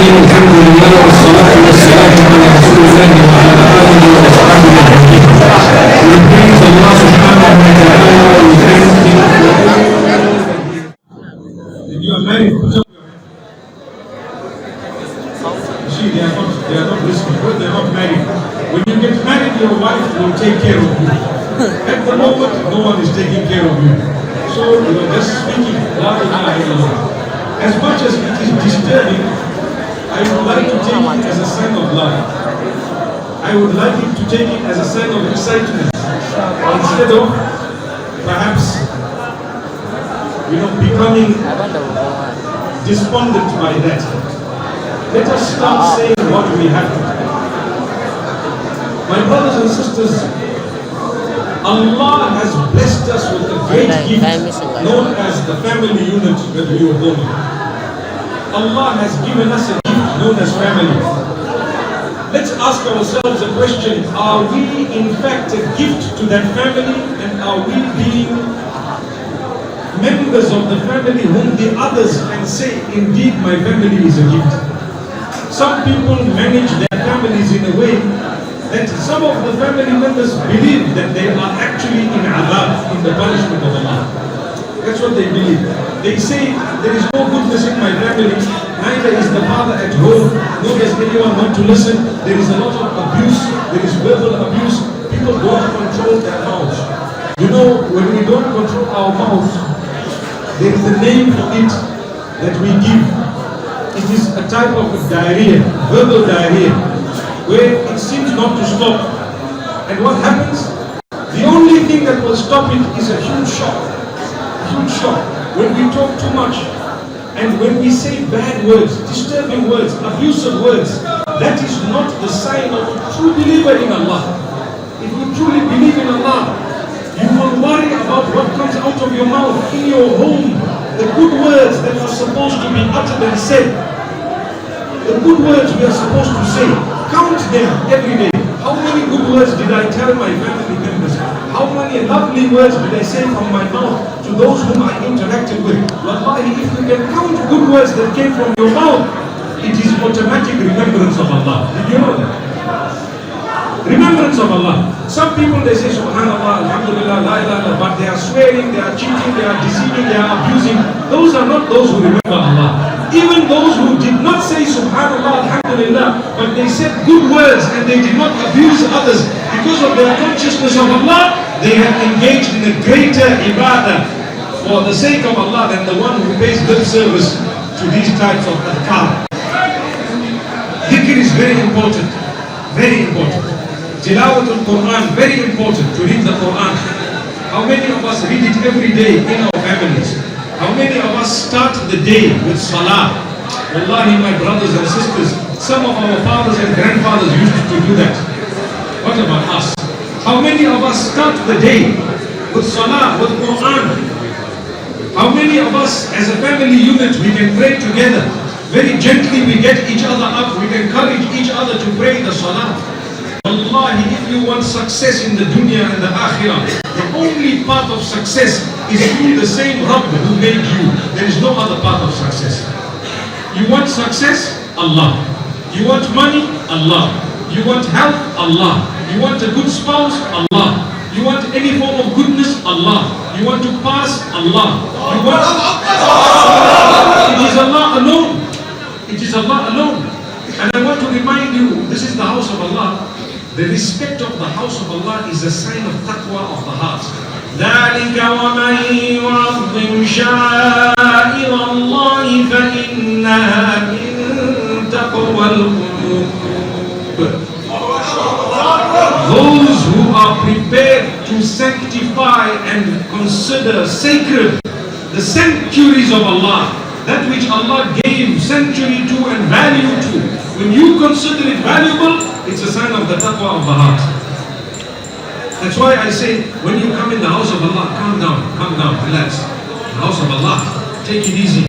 الحمد لله والصلاة والسلام على رسول الله وعلى آله وصحبه أجمعين. We praise Allah subhanahu wa ta'ala. We thank Him for everything. If you are married, put up your hand. See, they are not listening because they are not married. When you get married, your wife will take care of you. At the moment, no one is taking care of you. So you are just speaking. La ilaha illallah. As much as it is disturbing, I would like to take it as a sign of love. I would like it to take it as a sign of excitement instead of perhaps becoming despondent by that. Let us start saying what we have to do. My brothers and sisters, Allah has blessed us with a great gift known as the family unit that we were born in. Allah has given us a gift known as family. Let's ask ourselves a question: are we in fact a gift to that family, and are we being members of the family whom the others can say, indeed my family is a gift? Some people manage their families in a way that some of the family members believe that they are actually in adab, in the punishment of Allah. That's what they believe. They say, there is no goodness in my family, neither is the father at home, nor does anyone want to listen. There is a lot of abuse, there is verbal abuse. People don't control their mouths. You know, when we don't control our mouths, there is a name for it that we give. It is a type of diarrhea, verbal diarrhea, where it seems not to stop. And what happens? The only thing that will stop it is a huge shock. Huge shock. When we talk too much, and when we say bad words, disturbing words, abusive words, that is not the sign of a true believer in Allah. If you truly believe in Allah, you will worry about what comes out of your mouth in your home. The good words that are supposed to be uttered and said. The good words we are supposed to say. Count them every day. How many good words did I tell my family members? How many lovely words did I say from my mouth to those whom I interacted with? Wallahi, if you can count good words that came from your mouth, it is automatic remembrance of Allah. Did you know that? Remembrance of Allah. Some people, they say subhanallah, alhamdulillah, la ilaha illallah, but they are swearing, they are cheating, they are deceiving, they are abusing. Those are not those who remember Allah. Even those who did not say subhanallah, alhamdulillah, but they said good words and they did not abuse others because of their consciousness of Allah, they have engaged in a greater ibadah for the sake of Allah than the one who pays lip service to these types of adhkar. Dhikr is very important. Very important. Tilawat al-Quran, very important to read the Quran. How many of us read it every day in our families? How many of us start the day with salah? Wallahi, my brothers and sisters, some of our fathers and grandfathers used to do that. What about us? How many of us start the day with salah, with Quran? How many of us as a family unit, we can pray together? Very gently we get each other up, we encourage each other to pray the salah. Wallahi, if you want success in the dunya and the akhirah, the only path of success is through the same Rabb who made you. There is no other path of success. You want success? Allah. You want money? Allah. You want health? Allah. You want a good spouse? Allah. You want any form of goodness? Allah. You want to pass? Allah. You want... It is Allah alone. It is Allah alone. And I want to remind you, this is the house of Allah. The respect of the house of Allah is a sign of taqwa of the heart. ذَلِكَ وَمَنْ يُعَظِّمْ شَعَائِرَ اللَّهِ فَإِنَّهَا مِنْ تَقْوَى الْقُلُوبِ. Those who are prepared to sanctify and consider sacred the sanctuaries of Allah, that which Allah gave sanctuary to and value to, when you consider it valuable, it's a sign of the taqwa of the heart. That's why I say, when you come in the house of Allah, calm down, relax. The house of Allah, take it easy.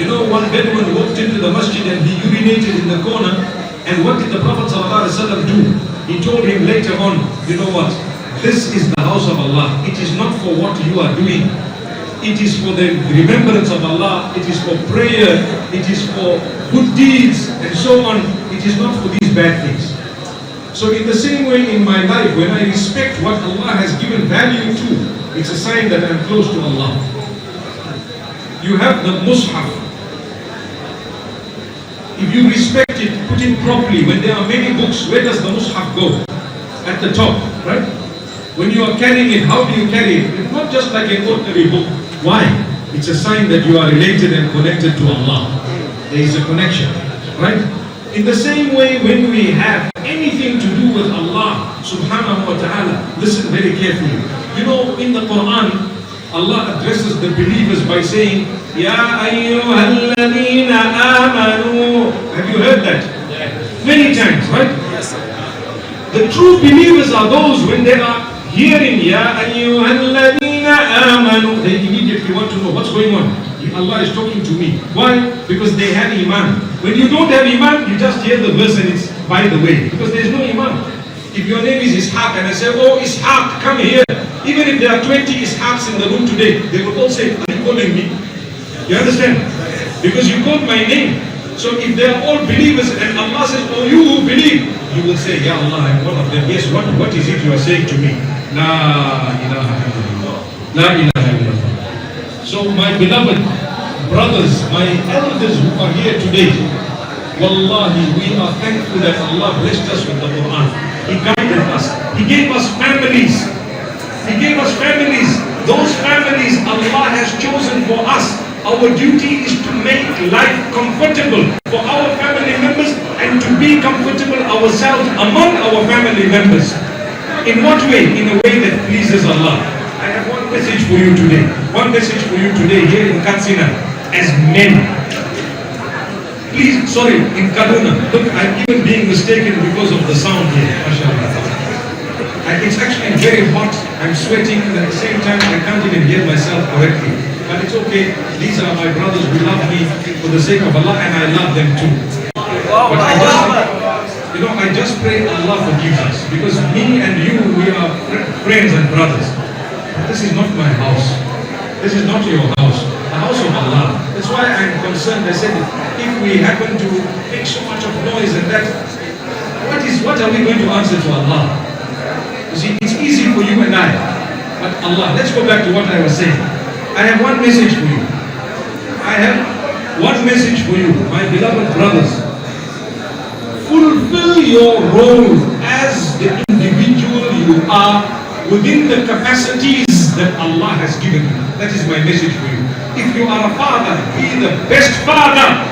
You know, one Bedouin walked into the masjid and he urinated in the corner, and what did the Prophet ﷺ do? He told him later on, you know what? This is the house of Allah. It is not for what you are doing. it is for the remembrance of Allah, it is for prayer, it is for good deeds, and so on. It is not for these bad things. So in the same way in my life, when I respect what Allah has given value to, it's a sign that I'm close to Allah. You have the Mus'haf. If you respect it, put it properly. When there are many books, where does the Mus'haf go? At the top, right? When you are carrying it, how do you carry it? It's not just like an ordinary book. Why? It's a sign that you are related and connected to Allah. There is a connection, right? In the same way, when we have anything to do with Allah subhanahu wa ta'ala, listen very carefully. You know, in the Quran, Allah addresses the believers by saying, Ya ayyuhalladhina amanu. Have you heard that? Many times, right? Yes, sir. The true believers are those when they are hearing Ya ayyuhalladhina amanu, they immediately want to know what's going on. Allah is talking to me. Why? Because they have Iman. When you don't have Iman, you just hear the verse and it's by the way. Because there is no Iman. If your name is Ishaq and I say, oh Ishaq, come here. Even if there are 20 Ishaqs in the room today, they will all say, are you calling me? You understand? Because you called my name. So if they are all believers and Allah says, oh you who believe, you will say, Ya Allah, I'm one of them. Yes, what is it you are saying to me? La ilaha illallah. La ilaha illallah. So my beloved brothers, my elders who are here today, Wallahi, we are thankful that Allah blessed us with the Quran. He guided us. He gave us families. He gave us families. Those families Allah has chosen for us. Our duty is to make life comfortable for our family members and to be comfortable ourselves among our family members. In what way? In a way that pleases Allah. I have one message for you today. One message for you today here in Katsina as men. Please, sorry, in Kaduna. Look, I'm even being mistaken because of the sound here. MashaAllah. It's actually very hot. I'm sweating and at the same time I can't even hear myself correctly. But it's okay. These are my brothers who love me for the sake of Allah and I love them too. But I just pray Allah forgives us. Because me and you, we are friends and brothers. This is not my house. This is not your house. The house of Allah. That's why I'm concerned. I said, if we happen to make so much of noise and that, what are we going to answer to Allah? You see, it's easy for you and I. But Allah, let's go back to what I was saying. I have one message for you. I have one message for you, my beloved brothers. Fulfill your role as the individual you are within the capacities that Allah has given you. That is my message for you. If you are a father, be the best father.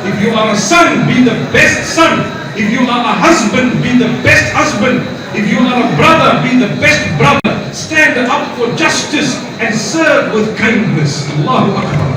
If you are a son, be the best son. If you are a husband, be the best husband. If you are a brother, be the best brother. Stand up for justice and serve with kindness. Allahu Akbar.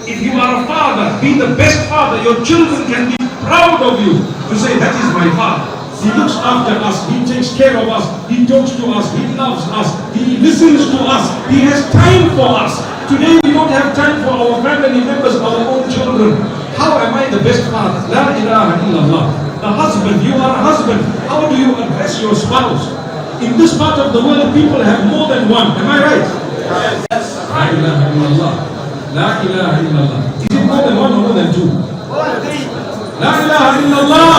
If you are a father, be the best father. Your children can be proud of you to say, that is my father. He looks after us, he takes care of us, he talks to us, he loves us, he listens to us, he has time for us. Today we don't have time for our family members, our own children. How am I the best father? La ilaha illallah. The husband, you are a husband. How do you address your spouse? In this part of the world, people have more than one. Am I right? Yes. La ilaha illallah. La ilaha illallah. Is it more than one or more than two? La ilaha illallah.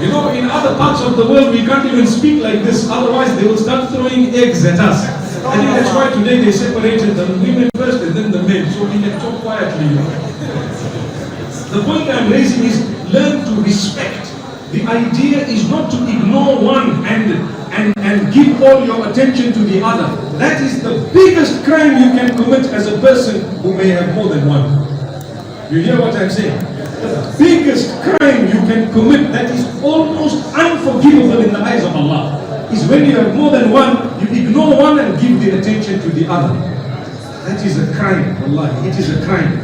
You know, in other parts of the world, we can't even speak like this. Otherwise, they will start throwing eggs at us. I think that's why today they separated the women first and then the men, so we can talk quietly. The point I'm raising is learn to respect. The idea is not to ignore one and give all your attention to the other. That is the biggest crime you can commit as a person who may have more than one. You hear what I'm saying? The biggest crime you can commit that is almost unforgivable in the eyes of Allah is when you have more than one, you ignore one and give the attention to the other. That is a crime, wallahi. It is a crime.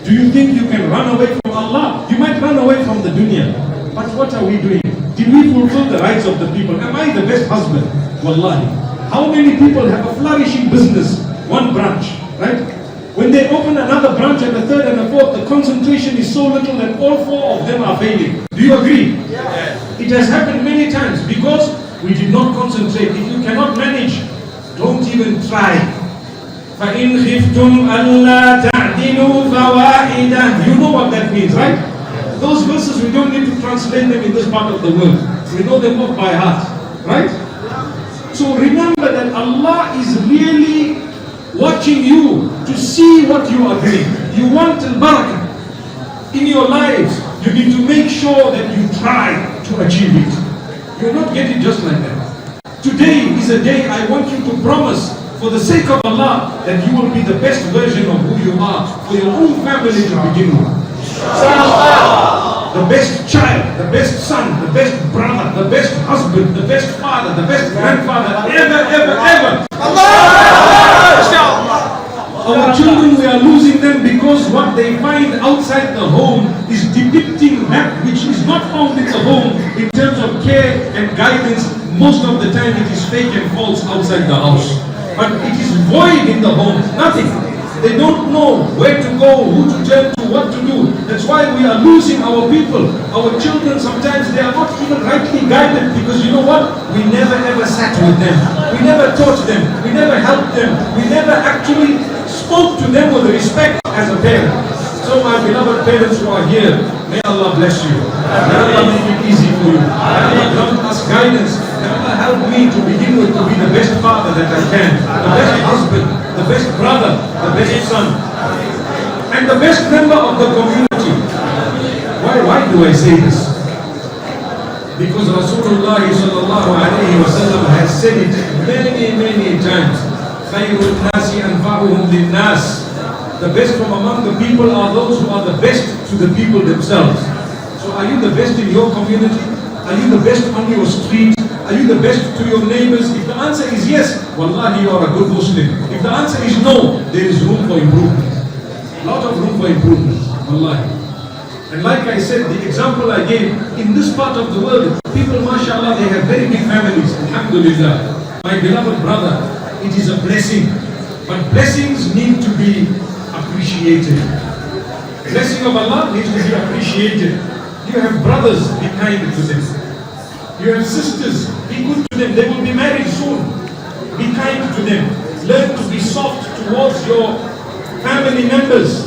Do you think you can run away from Allah? You might run away from the dunya. But what are we doing? Did we fulfill the rights of the people? Am I the best husband? Wallahi. How many people have a flourishing business? One branch, right? When they open another branch and a third and a fourth, the concentration is so little that all four of them are failing. Do you agree? Yes. It has happened many times because we did not concentrate. If you cannot manage even try. فَإِنْ خِفْتُمْ أَلَّا تَعْدِلُوا فَوَاحِدًا. You know what that means, right? Those verses, we don't need to translate them in this part of the world. We know them off by heart, right? So remember that Allah is really watching you to see what you are doing. You want al-barakah in your lives. You need to make sure that you try to achieve it. You will not get it just like that. Today is a day I want you to promise, for the sake of Allah, that you will be the best version of who you are for your own family to begin with. The best child, the best son, the best brother, the best husband, the best father, the best grandfather ever. Our children, we are losing them because what they find outside the home is depicting that which is not found in the home in terms of care and guidance. Most of the time it is fake and false outside the house. But it is void in the home, nothing. They don't know where to go, who to turn to, what to do. That's why we are losing our people. Our children, sometimes they are not even rightly guided, because you know what? We never ever sat with them. We never taught them. We never helped them. We never actually spoke to them with respect as a parent. So my beloved parents who are here, may Allah bless you. May Allah make it easy for you. May Allah grant us guidance. May Allah help me to begin with to be the best father that I can, the best husband, the best brother, the best son, and the best member of the community. Why do I say this? Because Rasulullah sallallahu alayhi wa sallam has said it many times. خَيْرُ النَّاسِ أَنْفَعُهُمْ لِلنَّاسِ. The best from among the people are those who are the best to the people themselves. So are you the best in your community? Are you the best on your street? Are you the best to your neighbors? If the answer is yes, wallahi, you are a good Muslim. If the answer is no, there is room for improvement. A lot of room for improvement, wallahi. And like I said, the example I gave, in this part of the world, people, mashallah, they have very big families, alhamdulillah. My beloved brother, it is a blessing. But blessings need to be appreciated. Blessing of Allah needs to be appreciated. You have brothers, be kind to them. You have sisters, be good to them. They will be married soon. Be kind to them. Learn to be soft towards your family members.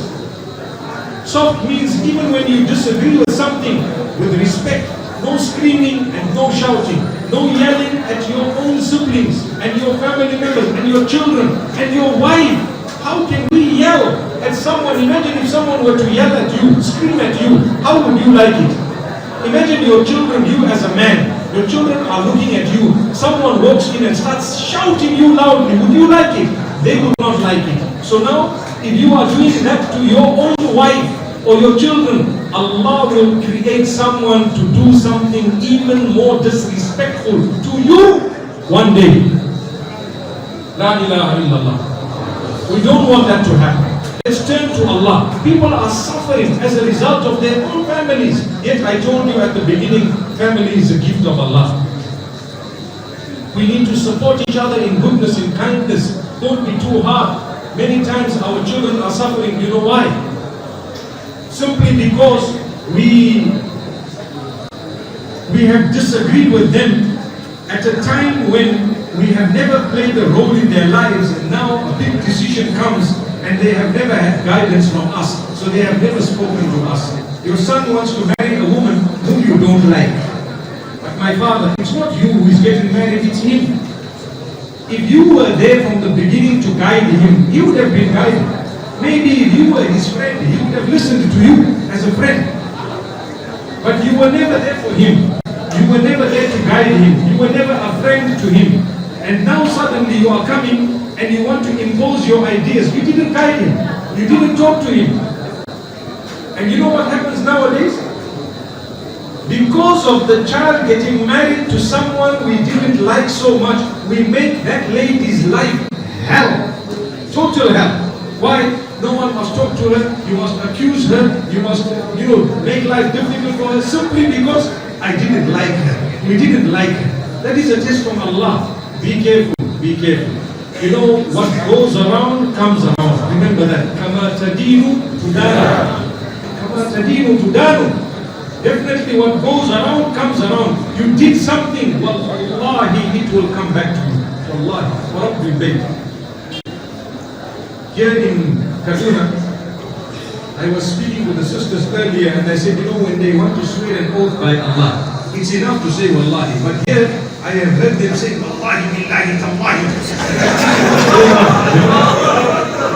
Soft means even when you disagree with something, with respect. No screaming and no shouting. No yelling at your own siblings and your family members and your children and your wife. How can we yell at someone? Imagine if someone were to yell at you, scream at you, how would you like it? Imagine your children, you as a man, your children are looking at you. Someone walks in and starts shouting you loudly. Would you like it? They would not like it. So now, if you are doing that to your own wife or your children, Allah will create someone to do something even more disrespectful to you one day. La ilaha illallah. We don't want that to happen. Let's turn to Allah. People are suffering as a result of their own families. Yet I told you at the beginning, family is a gift of Allah. We need to support each other in goodness, in kindness. Don't be too hard. Many times our children are suffering. You know why? Simply because we have disagreed with them at a time when we have never played a role in their lives, and now a big decision comes and they have never had guidance from us, so they have never spoken to us. Your son wants to marry a woman whom you don't like. But my father, it's not you who is getting married, it's him. If you were there from the beginning to guide him, he would have been guided. Maybe if you were his friend, he would have listened to you as a friend. But you were never there for him. You were never there to guide him. You were never a friend to him. And now suddenly you are coming and you want to impose your ideas. You didn't guide him. You didn't talk to him. And you know what happens nowadays? Because of the child getting married to someone we didn't like so much, we make that lady's life hell. Total hell. Why? No one must talk to her. You must accuse her. You must, make life difficult for her simply because I didn't like her. We didn't like her. That is a test from Allah. Be careful. Be careful. You know, what goes around comes around. Remember that. Kama tadinu tudanu. Kama tadinu tudanu. Definitely what goes around comes around. You did something, wallahi, it will come back to you. Wallahi. Mufti Menk. Here in Kaduna, I was speaking with the sisters earlier and I said, you know, when they want to swear an oath by Allah, it's enough to say Wallahi. But here, I have heard them say, Wallahi, Billahi, Tallahi.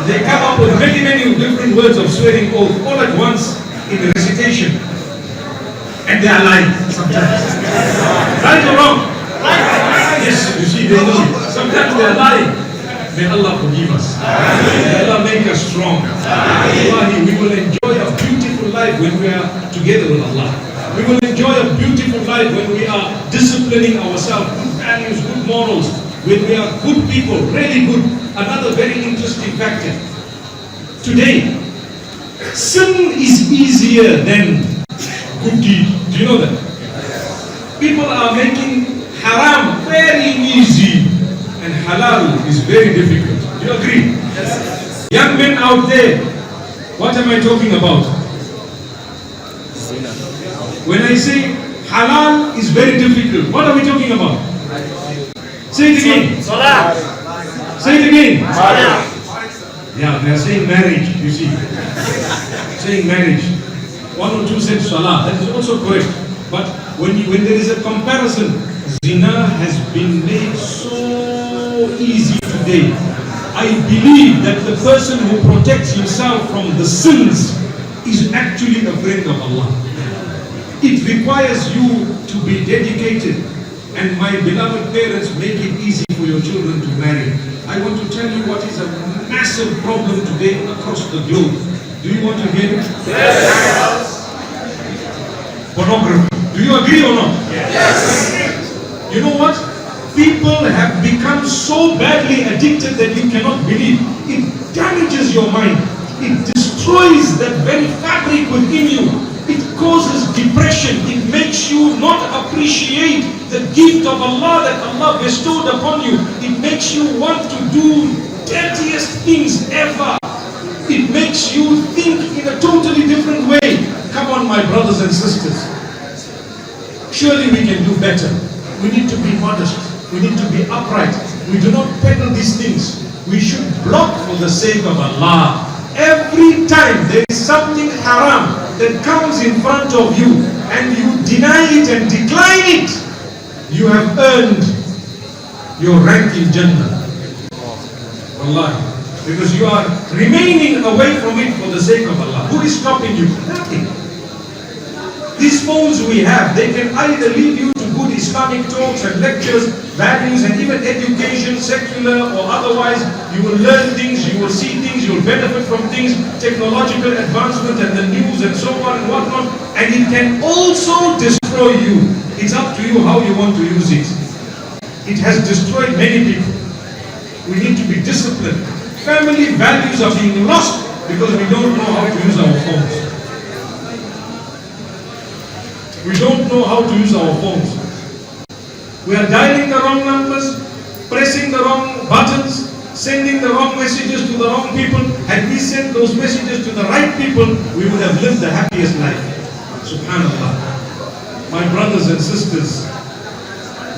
They come up with many, many different words of swearing oath all at once in the recitation. And they are lying sometimes. Right or wrong? Yes, you see, they know it. Sometimes they are lying. May Allah forgive us. May Allah make us strong. Wallahi, we will enjoy a beautiful life when we are together with Allah. We will enjoy a beautiful life when we are disciplining ourselves, good values, good morals, when we are good people, really good. Another very interesting factor. Today, sin is easier than good deed. Do you know that? People are making haram very easy and halal is very difficult. Do you agree? Yes. Young men out there, what am I talking about? When I say halal is very difficult, what are we talking about? Say it again. Salah. Say it again. Salah. Yeah, they are saying marriage, you see. Saying marriage. One or two said salah, that is also correct. But when there is a comparison, zina has been made so easy today. I believe that the person who protects himself from the sins is actually a friend of Allah. It requires you to be dedicated, and my beloved parents, make it easy for your children to marry. I want to tell you what is a massive problem today across the globe. Do you want to hear it? Yes. Pornography. Do you agree or not? Yes. You know what? People have become so badly addicted that you cannot believe. It damages your mind. It destroys that very fabric within you. It causes depression. It makes you not appreciate the gift of Allah that Allah bestowed upon you. It makes you want to do dirtiest things ever. It makes you think in a totally different way. Come on, my brothers and sisters. Surely we can do better. We need to be modest. We need to be upright. We do not peddle these things. We should block for the sake of Allah. Every time there is something haram that comes in front of you and you deny it and decline it, you have earned your rank in Jannah. Wallahi. Because you are remaining away from it for the sake of Allah. Who is stopping you? Nothing. These phones we have, they can either lead you to good Islamic talks and lectures, values and even education, secular or otherwise. You will learn things, you will see things, you will benefit from things, technological advancement and the news and so on and whatnot. And it can also destroy you. It's up to you how you want to use it. It has destroyed many people. We need to be disciplined. Family values are being lost because we don't know how to use our phones. We don't know how to use our phones. We are dialing the wrong numbers, pressing the wrong buttons, sending the wrong messages to the wrong people. Had we sent those messages to the right people, we would have lived the happiest life. Subhanallah. My brothers and sisters,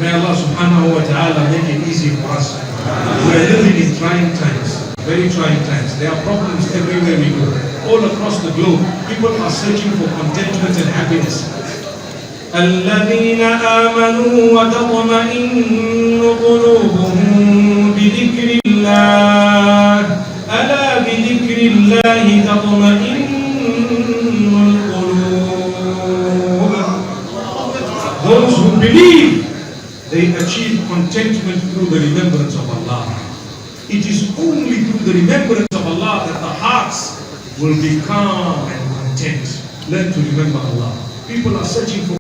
may Allah subhanahu wa ta'ala make it easy for us. We are living in trying times, very trying times. There are problems everywhere we go. All across the globe, people are searching for contentment and happiness. الذين آمنوا وتطمئن قلوبهم بذكر الله ألا بذكر الله تطمئن القلوب. Those who believe, they achieve contentment through the remembrance of Allah. It is only through the remembrance of Allah that the hearts will be calm and content. Learn to remember Allah. People are searching for